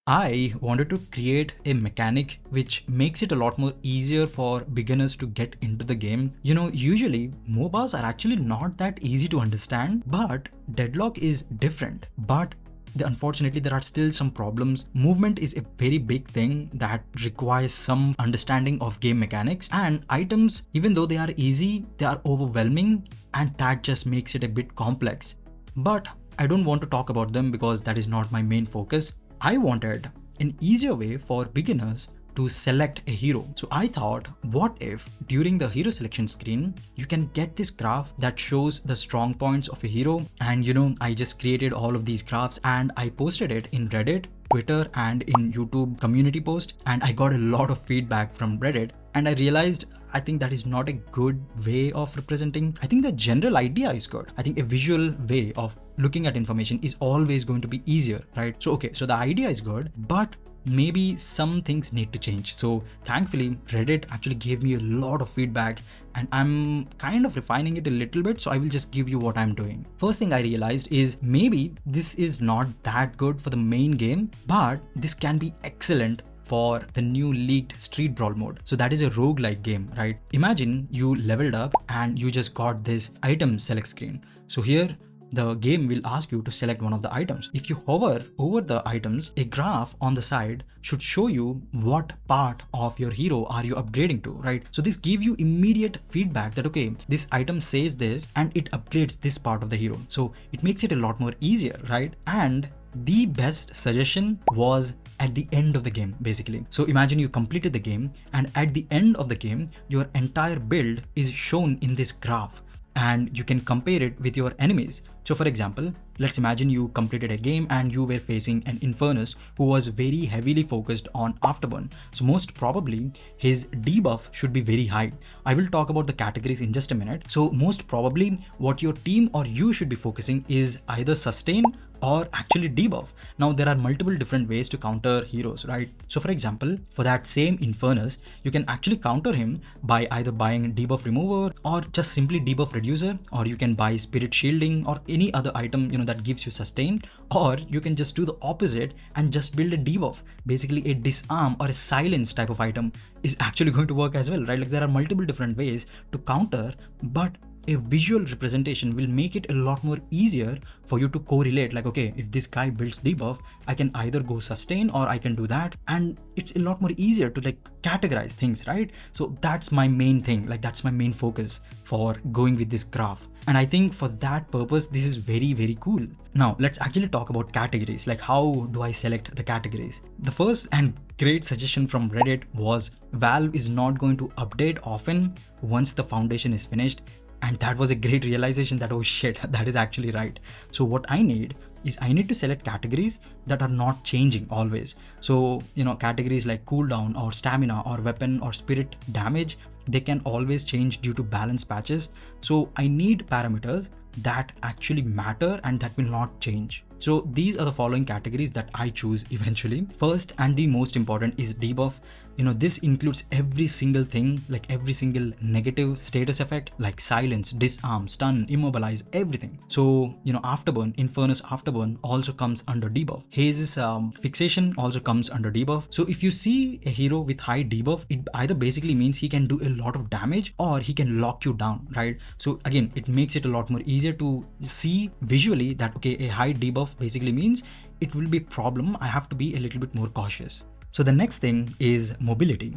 I wanted to create a mechanic which makes it a lot more easier for beginners to get into the game. Usually MOBAs are actually not that easy to understand, but Deadlock is different. But unfortunately, there are still some problems. Movement is a very big thing that requires some understanding of game mechanics, and items, even though they are easy, they are overwhelming, and that just makes it a bit complex. But I don't want to talk about them because that is not my main focus. I wanted an easier way for beginners to select a hero. So I thought, what if during the hero selection screen, you can get this graph that shows the strong points of a hero. And I just created all of these graphs and I posted it in Reddit, Twitter, and in YouTube community post. And I got a lot of feedback from Reddit. And I realized, I think that is not a good way of representing. I think the general idea is good. I think a visual way of looking at information is always going to be easier, right? So the idea is good, but maybe some things need to change. So thankfully, Reddit actually gave me a lot of feedback and I'm kind of refining it a little bit. So I will just give you what I'm doing. First thing I realized is maybe this is not that good for the main game, but this can be excellent for the new leaked Street Brawl mode. So that is a roguelike game, right? Imagine you leveled up and you just got this item select screen. So here, the game will ask you to select one of the items. If you hover over the items, a graph on the side should show you what part of your hero are you upgrading to, right? So this gives you immediate feedback that, okay, this item says this and it upgrades this part of the hero. So it makes it a lot more easier, right? And the best suggestion was at the end of the game, basically. So imagine you completed the game and at the end of the game, your entire build is shown in this graph and you can compare it with your enemies. So for example, let's imagine you completed a game and you were facing an Infernus who was very heavily focused on Afterburn. So most probably his debuff should be very high. I will talk about the categories in just a minute. So most probably what your team or you should be focusing is either sustain or actually debuff. Now there are multiple different ways to counter heroes, right? So for example, for that same Infernus, you can actually counter him by either buying debuff remover or just simply debuff reducer, or you can buy spirit shielding or any other item that gives you sustain, or you can just do the opposite and just build a debuff. Basically a disarm or a silence type of item is actually going to work as well, right? Like there are multiple different ways to counter, but a visual representation will make it a lot more easier for you to correlate. Like, okay, if this guy builds debuff, I can either go sustain or I can do that. And it's a lot more easier to like categorize things, right? So that's my main thing. Like that's my main focus for going with this graph. And I think for that purpose, this is very, very cool. Now let's actually talk about categories. Like how do I select the categories? The first and great suggestion from Reddit was Valve is not going to update often once the foundation is finished. And that was a great realization that, oh shit, that is actually right. So what I need is I need to select categories that are not changing always. So, categories like cooldown or stamina or weapon or spirit damage, they can always change due to balance patches. So I need parameters that actually matter and that will not change. So these are the following categories that I choose eventually. First and the most important is debuff. This includes every single thing, like every single negative status effect, like silence, disarm, stun, immobilize, everything. So, Afterburn, Infernus Afterburn also comes under debuff. Haze's fixation also comes under debuff. So if you see a hero with high debuff, it either basically means he can do a lot of damage or he can lock you down, right? So again, it makes it a lot more easier to see visually that, okay, a high debuff basically means it will be a problem. I have to be a little bit more cautious. So the next thing is mobility.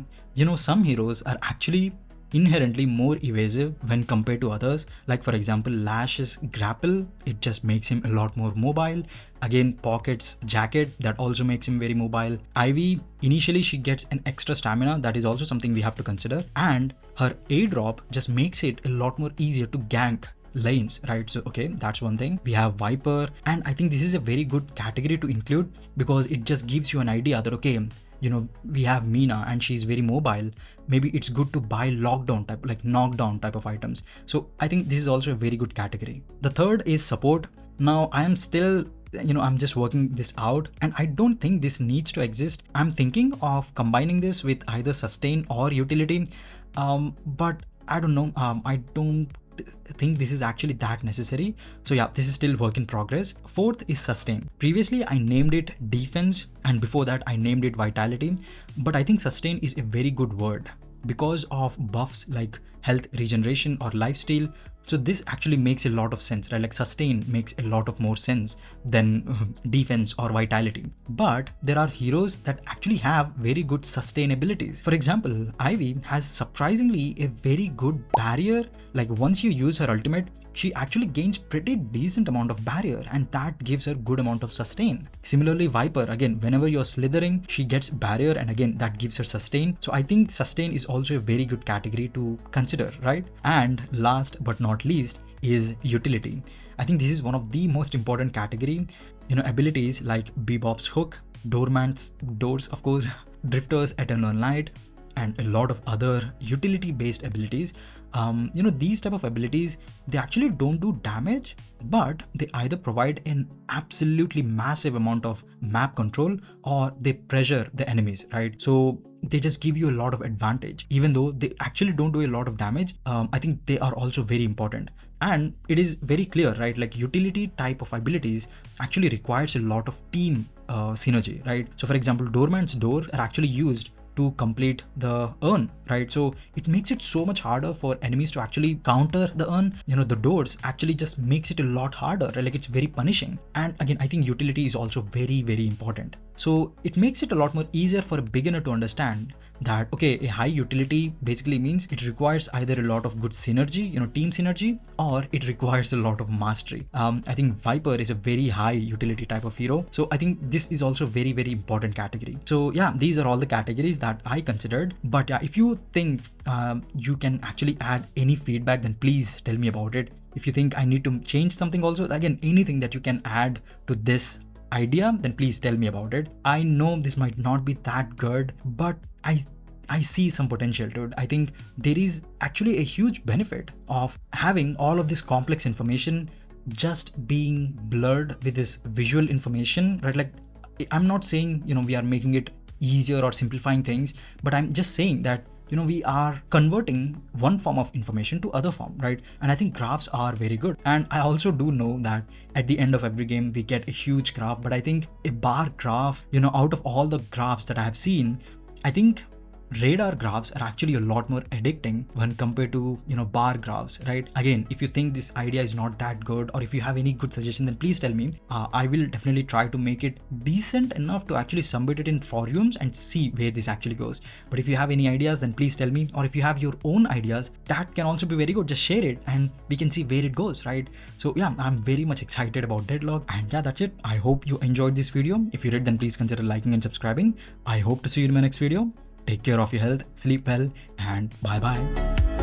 Some heroes are actually inherently more evasive when compared to others. Like for example, Lash's grapple, it just makes him a lot more mobile. Again, Pocket's jacket, that also makes him very mobile. Ivy, initially she gets an extra stamina, that is also something we have to consider. And her A drop just makes it a lot more easier to gank lanes, right? So okay, that's one thing. We have Viper, and I think this is a very good category to include because it just gives you an idea that, okay, we have Mina and she's very mobile. Maybe it's good to buy lockdown type, like knockdown type of items. So I think this is also a very good category. The third is support. Now I am still, I'm just working this out and I don't think this needs to exist. I'm thinking of combining this with either sustain or utility. But I don't know. I don't think this is actually that necessary. So yeah, this is still work in progress. Fourth is sustain. Previously I named it defense, and before that I named it vitality, but I think sustain is a very good word because of buffs like health regeneration or lifesteal. So this actually makes a lot of sense, right? Like sustain makes a lot of more sense than defense or vitality. But there are heroes that actually have very good sustain abilities. For example, Ivy has surprisingly a very good barrier. Like once you use her ultimate, she actually gains pretty decent amount of barrier, and that gives her good amount of sustain. Similarly, Viper, again, whenever you're slithering, she gets barrier, and again, that gives her sustain. So I think sustain is also a very good category to consider, right? And last but not least is utility. I think this is one of the most important category. Abilities like Bebop's hook, Doorman's doors, of course, Drifter's eternal light, and a lot of other utility based abilities. These type of abilities, they actually don't do damage, but they either provide an absolutely massive amount of map control or they pressure the enemies, right? So they just give you a lot of advantage. Even though they actually don't do a lot of damage, I think they are also very important. And it is very clear, right? Like utility type of abilities actually requires a lot of team synergy, right? So for example, Doorman's door are actually used to complete the urn, right? So it makes it so much harder for enemies to actually counter the urn. The doors actually just makes it a lot harder, right? Like it's very punishing. And again, I think utility is also very, very important. So it makes it a lot more easier for a beginner to understand that, okay, a high utility basically means it requires either a lot of good synergy, team synergy, or it requires a lot of mastery. I think Viper is a very high utility type of hero. So I think this is also very, very important category. So yeah, these are all the categories that I considered. But yeah, if you think you can actually add any feedback, then please tell me about it. If you think I need to change something also, again, anything that you can add to this idea, then please tell me about it. I know this might not be that good, but I see some potential to it. I think there is actually a huge benefit of having all of this complex information just being blurred with this visual information, right? Like I'm not saying, we are making it easier or simplifying things, but I'm just saying that we are converting one form of information to other form, right? And I think graphs are very good. And I also do know that at the end of every game, we get a huge graph, but I think a bar graph, out of all the graphs that I have seen, I think radar graphs are actually a lot more addicting when compared to bar graphs, right? Again, if you think this idea is not that good, or if you have any good suggestion, then please tell me. I will definitely try to make it decent enough to actually submit it in forums and see where this actually goes. But if you have any ideas, then please tell me. Or if you have your own ideas, that can also be very good. Just share it and we can see where it goes, right? So yeah, I'm very much excited about Deadlock. And yeah, that's it. I hope you enjoyed this video. If you did, then please consider liking and subscribing. I hope to see you in my next video. Take care of your health, sleep well, and bye-bye.